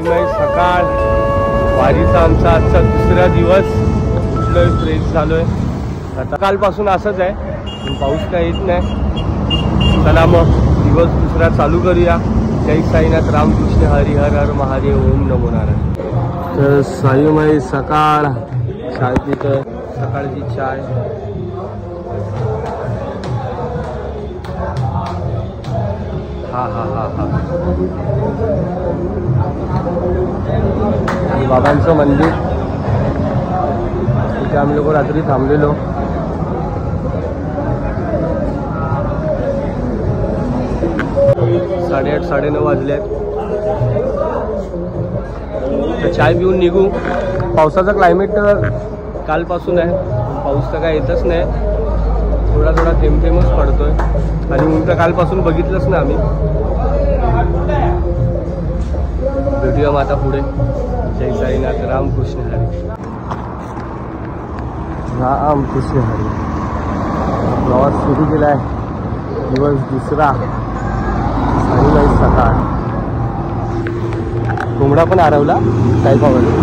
साईमाई सकाळ वारीचा आमचा आजचा दुसरा दिवस. उठलोय, फ्रेश झालोय. आता कालपासून असंच आहे, पाऊस काय येत नाही. चला मग दिवस दुसरा चालू करूया. जय साईनाथ, रामकृष्ण हरी, हर हर महादेव, ओम नमो नारायण. तर साईमाई सकाळ चाय पितोय, सकाळची चाय. हा हा हा हा. बाबांचं मंदिर, तिथे आम्ही लोक रात्री थांबलेलो. साडेआठ 9:30 वाजले आहेत. तर चाय पिऊन निघू. पावसाचा क्लायमेट कालपासून आहे, पाऊस तर काय येतच नाही. थोडा थोडा थेंब थेंबच पडतोय आणि ऊन तर कालपासून बघितलंच ना आम्ही. भेटूया मग आता पुढे. जय साईनाथ, रामकृष्ण हरी, रामकृष्ण हरी. प्रवास सुरू केला आहे, दिवस दुसरा. साईमाई सकाळ. कोंबडा पण हरवला काय पावलं.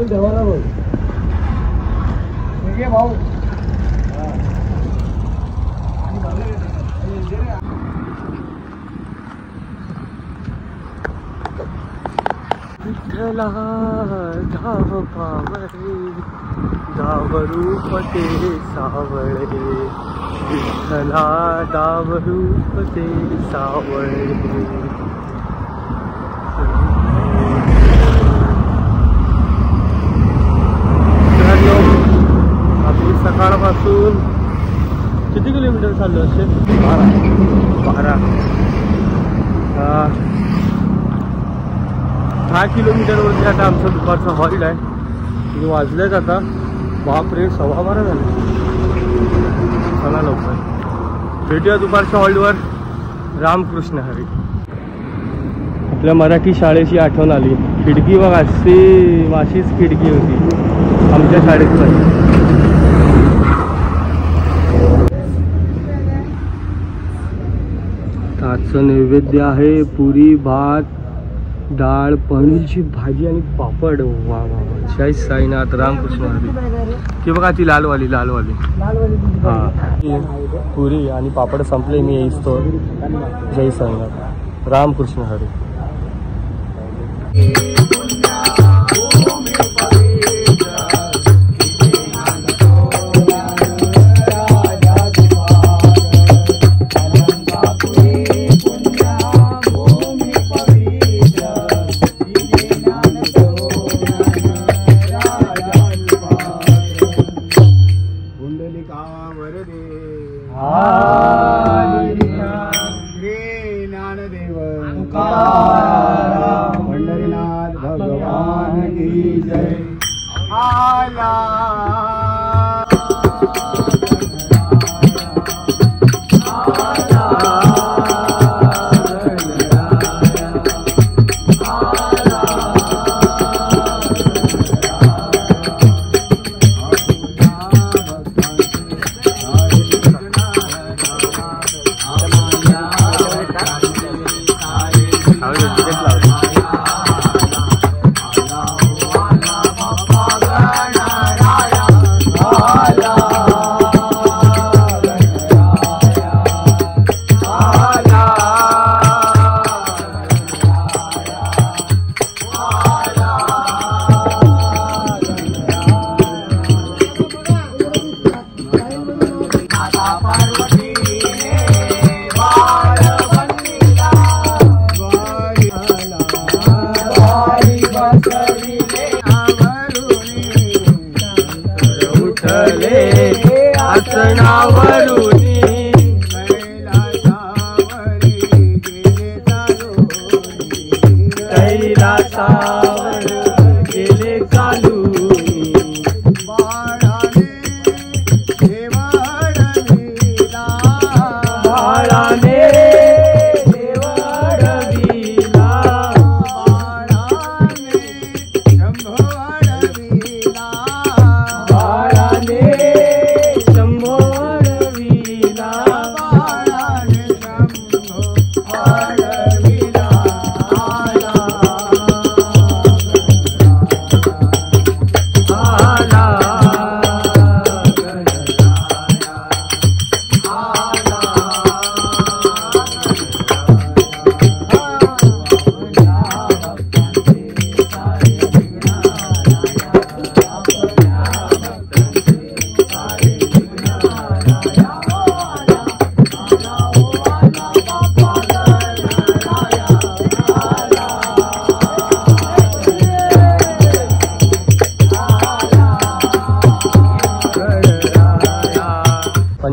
देवाला बोल भाऊ. विठ्ठला धाव पावरे, धाव रूप ते सावळे. विठ्ठला धाव रूप ते सावळे. आपली सकाळपासून किती किलोमीटर चाललो असेल? 12. 10 किलोमीटरवरती आता आमचं दुपारचं हॉल्ट आहे. तुम्ही वाजलेत आता बापरे 12:15 झाले. चला लवकर भेटूया दुपारच्या हॉल्टवर. रामकृष्ण हरी. आपल्या मराठी शाळेची आठवण आली. खिडकी बघा, सेम अशीच खिडकी होती आमच्या शाळेत पण. आजचं नैवेद्य आहे पुरी, भात, डाळ, पनीरची भाजी आणि पापड. वा वा वा. जय साईनाथ, रामकृष्ण हरी. की बघा ती लालवाली हां, पुरी आणि पापड संपले. मी येईस तो. जय साईनाथ, रामकृष्ण हरी. पंढरीनाथ भगवान की जय.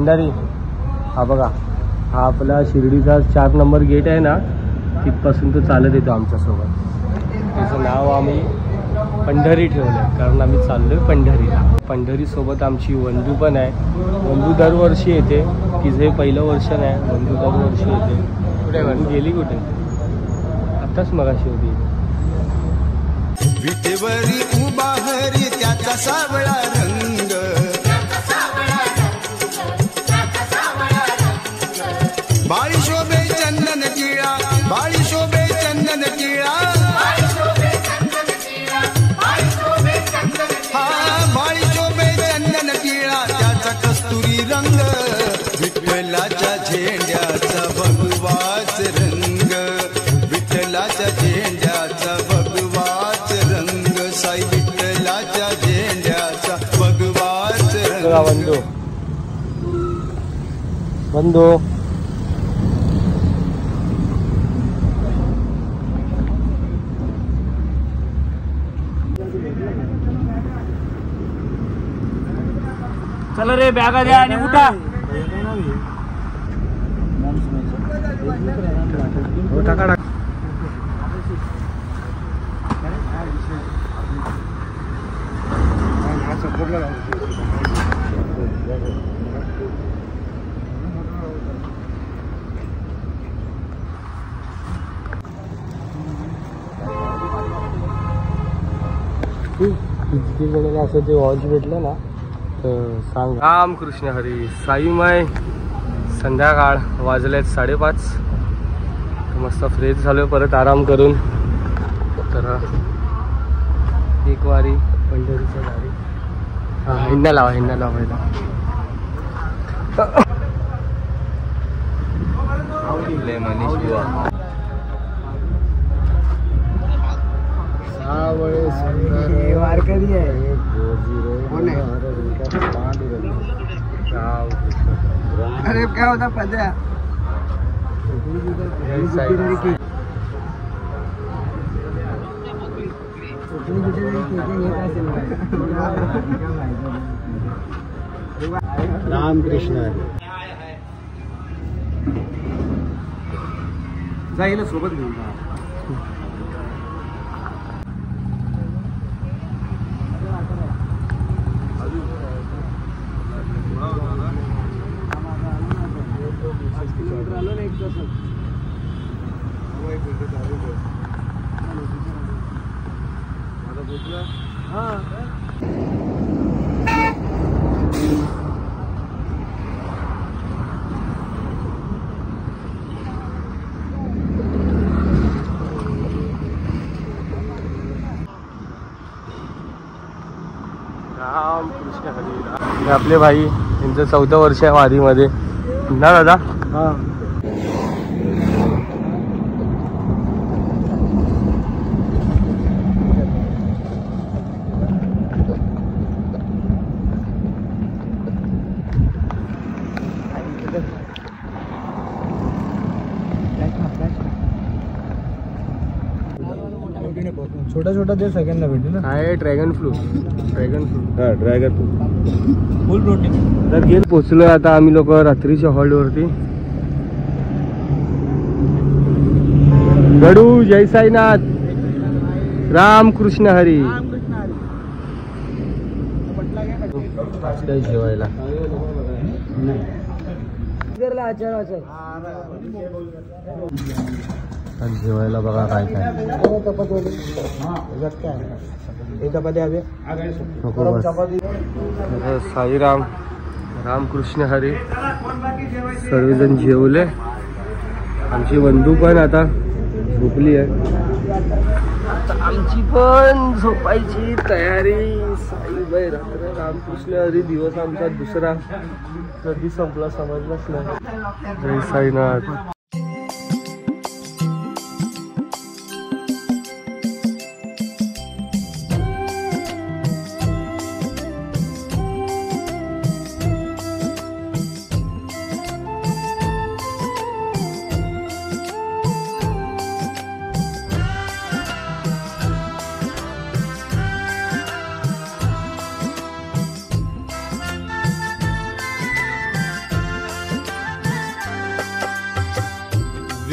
पंढरी. हा बघा, हा आपला शिर्डीचा 4 नंबर गेट आहे ना, तिथपासून तो चालत येतो आमच्यासोबत. त्याचं नाव आम्ही पंढरी ठेवलं आहे, कारण आम्ही चाललो आहे पंढरीला. पंढरीसोबत आमची वंदू पण आहे. वंदू दरवर्षी येते, तिचं हे पहिलं वर्ष नाही, वंदू दरवर्षी येते. कुठे वंदू गेली कुठे? आत्ताच मगाशी होती. विटेवरी उभा हरी त्याचा सावळा रंग, बाळी शोभे चंदन टिळा, बाळी शोभे चंदन टिळा, हा बाळी शोभे चंदन टिळा त्याचा कस्तुरी रंग, विठ्ठलाच्या झेंड्याचा भगवाच रंग, विठ्ठलाच्या झेंड्याचा भगवाच रंग, साई विठ्ठलाच्या झेंड्याचा भगवाच रंग. वंदू वंदू चला रे, बॅगा द्या आणि उठा. किती जणांना असं ते वॉच भेटलं ना तर सांग. रामकृष्ण हरी. साईमय संध्याकाळ वाजलेत 5:30. मस्त फ्रेश झालो परत आराम करून. तर एक वारी पंढरीच्या दारी. हा, हिंडा लावायला. मनीष बुवा वारकरी आहे. अरे काय होता पद्या. रामकृष्ण जाईल सोबत घेऊन जा. रामकृष्ण हरी. हे आपले भाई, यांचं 4थं वर्ष आहे वारीमध्ये ना दादा. हा, छोटा छोटा दे सगळ्यांना भेटेल ना. आहे ड्रॅगन फ्रूट. हा, ड्रॅगन फ्रूट फुल प्रोटीन. तर गेल पोचलोय आता आम्ही लोक रात्रीच्या हॉल्टवरती. गडू जय साईनाथ. रामकृष्ण हरी. काय जेवायला जेवायला बघा काय काय. साईराम. रामकृष्ण हरी. सर्वजण जेवले. आमची बंधू पण आता झोपली आहे. आमची पण झोपायची तयारी. साईबाई रात्र. रामकृष्ण हरी. दिवस आमचा दुसरा कधी संपला समजलाच नाही. जय साईनाथ.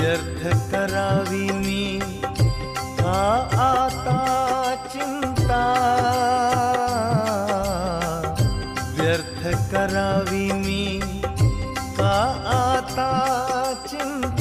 व्यर्थ करावी मी का आता चिंता, व्यर्थ करावी मी का आता चिंता।